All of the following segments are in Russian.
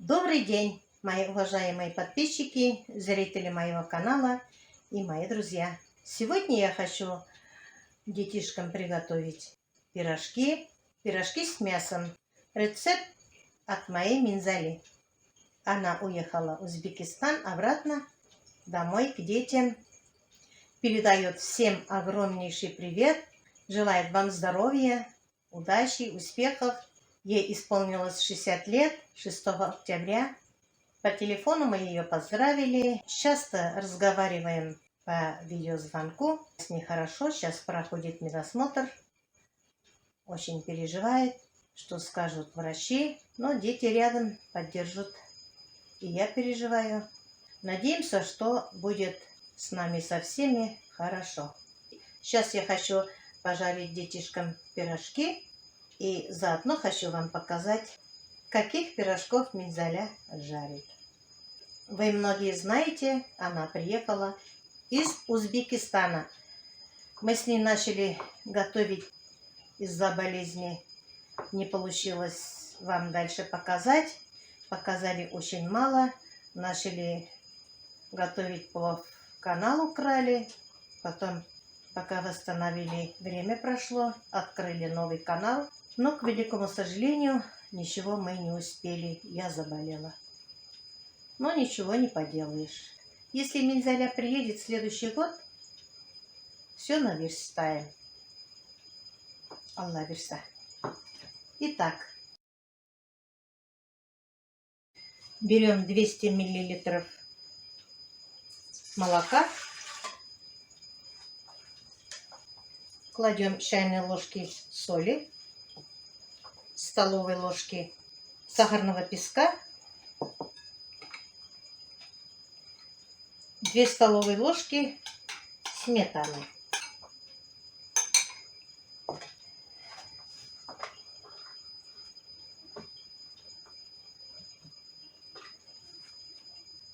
Добрый день, мои уважаемые подписчики, зрители моего канала и мои друзья. Сегодня я хочу детишкам приготовить пирожки с мясом. Рецепт от моей Минзали. Она уехала в Узбекистан обратно домой к детям. Передает всем огромнейший привет. Желает вам здоровья, удачи, успехов. Ей исполнилось 60 лет 6 октября. По телефону мы ее поздравили. Часто разговариваем по видеозвонку. С ней хорошо. Сейчас проходит медосмотр. Очень переживает, что скажут врачи. Но дети рядом поддержат. И я переживаю. Надеемся, что будет с нами со всеми хорошо. Сейчас я хочу пожарить детишкам пирожки. И заодно хочу вам показать, каких пирожков Минзаля жарит. Вы многие знаете, она приехала из Узбекистана. Мы с ней начали готовить из-за болезни. Не получилось вам дальше показать. Показали очень мало. Начали готовить плов, канал украли. Потом, пока восстановили, время прошло, открыли новый канал. Но, к великому сожалению, ничего мы не успели. Я заболела. Но ничего не поделаешь. Если Минзаля приедет в следующий год, все наверстаем. Аллах верса. Итак, берем 200 мл молока. Кладем чайные ложки соли, столовой ложки сахарного песка, 2 столовые ложки сметаны.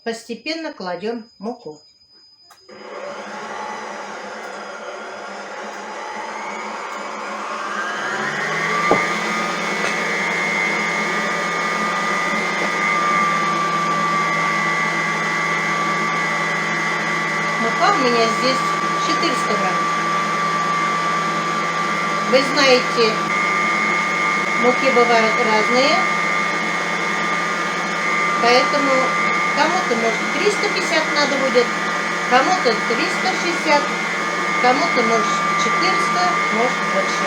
Постепенно кладем муку. Мука у меня здесь 400 грамм. Вы знаете, муки бывают разные, поэтому кому-то, может, 350 надо будет, кому-то 360, кому-то, может, 400, может, больше.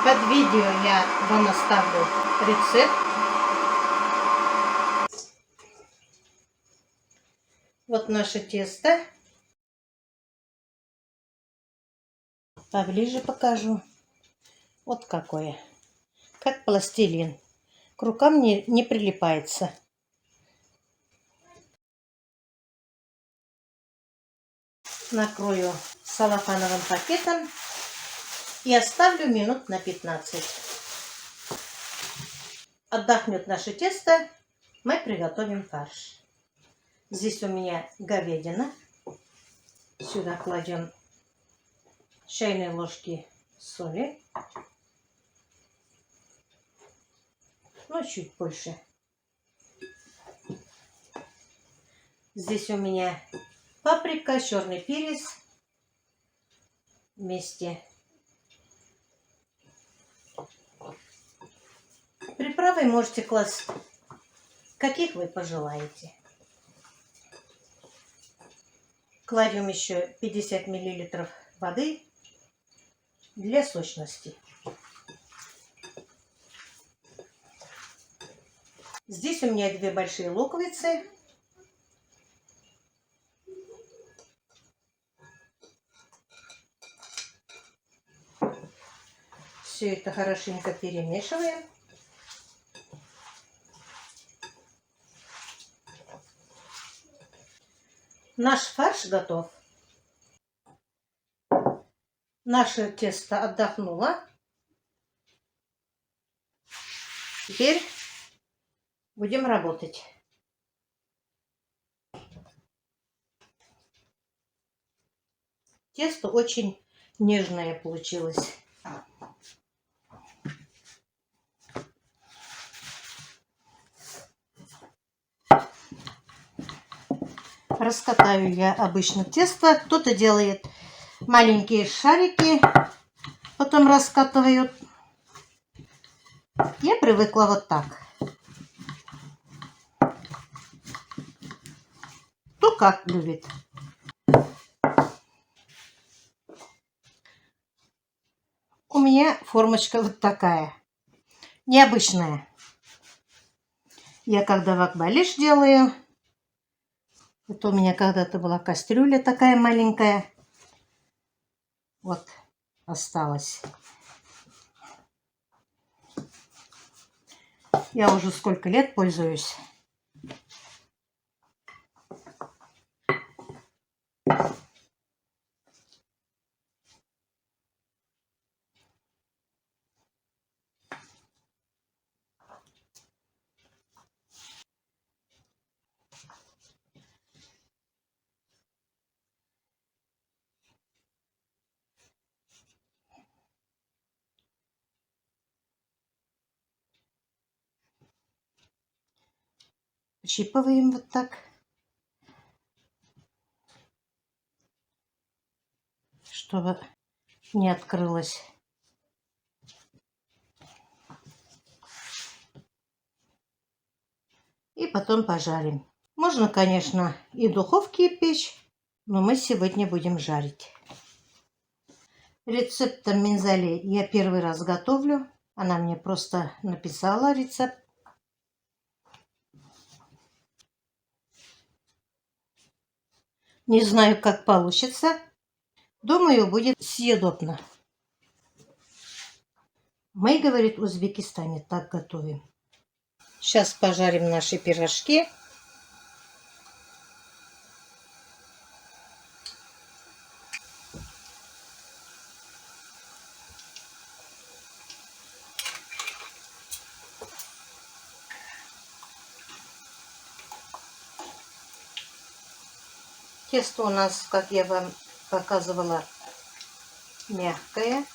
Под видео я вам оставлю рецепт. Вот наше тесто. Поближе покажу. Вот какое. Как пластилин. К рукам не прилипается. Накрою целлофановым пакетом и оставлю минут на 15. Отдохнет наше тесто, мы приготовим фарш. Здесь у меня говядина. Сюда кладем чайные ложки соли. Ну, чуть больше. Здесь у меня паприка, черный перец вместе. Приправы можете класть, каких вы пожелаете. Кладем еще 50 мл воды для сочности. Здесь у меня 2 большие луковицы. Все это хорошенько перемешиваем. Наш фарш готов. Наше тесто отдохнуло. Теперь будем работать. Тесто очень нежное получилось. Раскатаю я обычно тесто. Кто-то делает маленькие шарики, потом раскатывают. Я привыкла вот так. Кто как любит. У меня формочка вот такая, необычная. Я когда вакбалиш делаю, это у меня когда-то была кастрюля такая маленькая. Вот осталась. Я уже сколько лет пользуюсь. Щипываем вот так, чтобы не открылось. И потом пожарим. Можно, конечно, и в духовке печь, но мы сегодня будем жарить. Рецепт минзали я первый раз готовлю. Она мне просто написала рецепт. Не знаю, как получится. Думаю, будет съедобно. Мы, говорит, в Узбекистане так готовим. Сейчас пожарим наши пирожки. Тесто у нас, как я вам показывала, мягкое.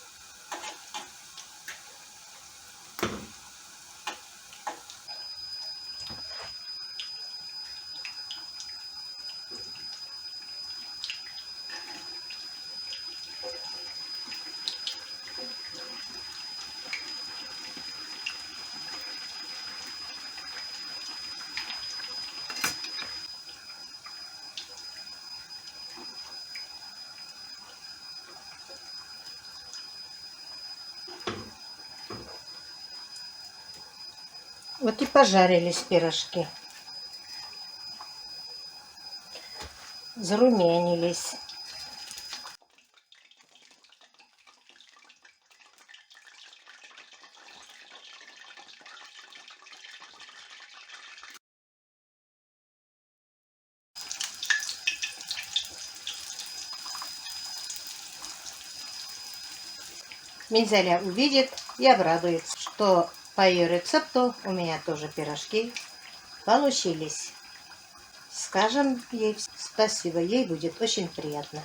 Вот и пожарились пирожки. Зарумянились. Минзаля увидит и обрадуется, что по ее рецепту у меня тоже пирожки получились. Скажем ей спасибо, ей будет очень приятно.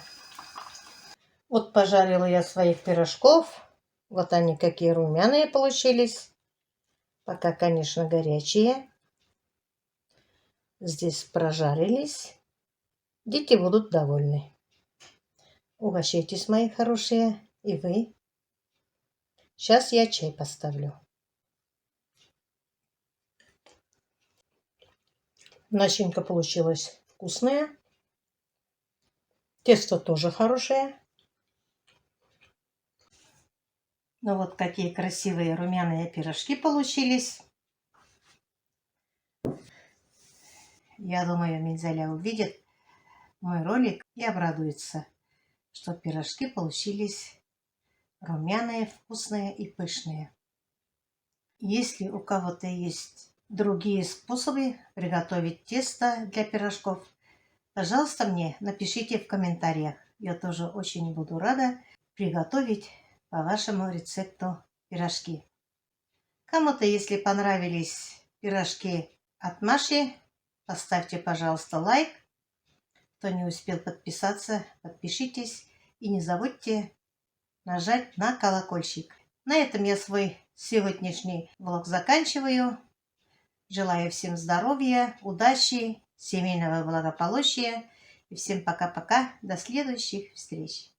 Вот пожарила я своих пирожков. Вот они какие румяные получились. Пока, конечно, горячие. Здесь прожарились. Дети будут довольны. Угощайтесь, мои хорошие, и вы. Сейчас я чай поставлю. Начинка получилась вкусная. Тесто тоже хорошее. Ну вот какие красивые румяные пирожки получились. Я думаю, Минзаля увидит мой ролик и обрадуется, что пирожки получились румяные, вкусные и пышные. Если у кого-то есть другие способы приготовить тесто для пирожков, пожалуйста, мне напишите в комментариях. Я тоже очень буду рада приготовить по вашему рецепту пирожки. Кому-то, если понравились пирожки от Маши, поставьте, пожалуйста, лайк. Кто не успел подписаться, подпишитесь и не забудьте нажать на колокольчик. На этом я свой сегодняшний влог заканчиваю. Желаю всем здоровья, удачи, семейного благополучия. И всем пока-пока. До следующих встреч.